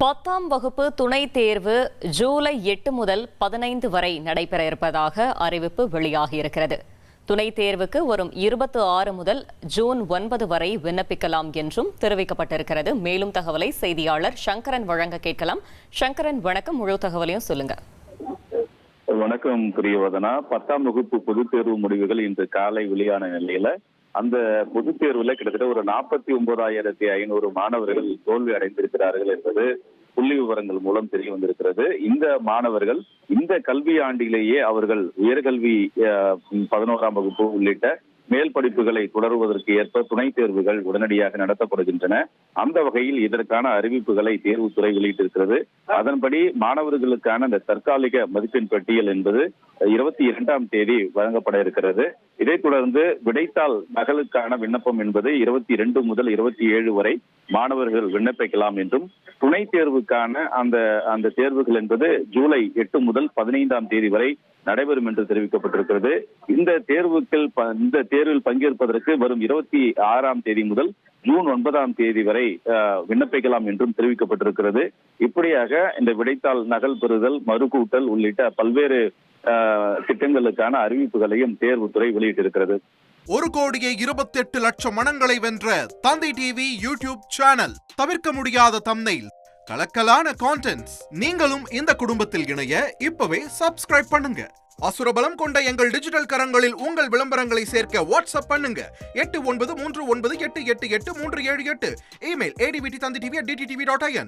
10ஆம் வகுப்பு துணைத் தேர்வு ஜூலை 8 முதல் 15 வரை நடைபெற இருப்பதாக அறிவிப்பு வெளியாகியிருக்கிறது. துணைத் தேர்வுக்கு வரும் 26 முதல் ஜூன் 9 வரை விண்ணப்பிக்கலாம் என்றும் தெரிவிக்கப்பட்டிருக்கிறது. மேலும் தகவலை செய்தியாளர் சங்கரன் வழங்க கேட்கலாம். சங்கரன், வணக்கம். முழு தகவலையும் சொல்லுங்க. வணக்கம் பிரியவதனா. 10ஆம் வகுப்பு பொதுத் தேர்வு முடிவுகள் இன்று காலை வெளியான நிலையில அந்த பொதுத் தேர்வுல கிட்டத்தட்ட ஒரு 49,500 மாணவர்கள் தோல்வி அடைந்திருக்கிறார்கள் என்பது புள்ளி விவரங்கள் மூலம் தெரிய வந்திருக்கிறது. இந்த மாணவர்கள் இந்த கல்வி ஆண்டிலேயே அவர்கள் உயர்கல்வி 11ஆம் வகுப்பு உள்ளிட்ட மேல் படிப்புகளை தொடர்வதற்கு ஏற்ப துணைத் தேர்வுகள் உடனடியாக நடத்தப்படுகின்றன. அந்த வகையில் இதற்கான அறிவிப்புகளை தேர்வுத்துறை வெளியிட்டிருக்கிறது. அதன்படி மாணவர்களுக்கான இந்த தற்காலிக மதிப்பெண் பட்டியல் என்பது 22ஆம் தேதி வழங்கப்பட இருக்கிறது. இதைத் தொடர்ந்து விடைத்தாள் நகலுக்கான விண்ணப்பம் என்பது 22 முதல் 27 வரை மாணவர்கள் விண்ணப்பிக்கலாம் என்றும், துணைத் தேர்வுக்கான அந்த தேர்வுகள் என்பது ஜூலை 8 முதல் 15ஆம் தேதி வரை நடைபெறும் என்று தெரிவிக்கப்பட்டிருக்கிறது. இந்த தேர்வில் பங்கேற்பதற்கு வரும் 26ஆம் தேதி முதல் ஜூன் 9ஆம் தேதி வரை விண்ணப்பிக்கலாம் என்றும் தெரிவிக்கப்பட்டிருக்கிறது. இப்படியாக இந்த விடைத்தாள் நகல் பெறுதல், மறுகூட்டல் உள்ளிட்ட பல்வேறு திட்டங்களுக்கான அறிவிப்புகளையும் தேர்வுத்துறை வெளியிட்டிருக்கிறது. 1,28,00,000 மனங்களை வென்ற தந்தி டிவி யூடியூப் சேனல். தவிர்க்க முடியாத தம்ப்நெயில், கலக்கலான கான்டென்ட்ஸ். நீங்களும் இந்த குடும்பத்தில் இணைய இப்பவே சப்ஸ்கிரைப் பண்ணுங்க. அசுரபலம் கொண்ட எங்கள் டிஜிட்டல் கரங்களில் உங்கள் விளம்பரங்களை சேர்க்க வாட்ஸ்அப் பண்ணுங்க. 8939888838. Email advtthanditv@dttv.in.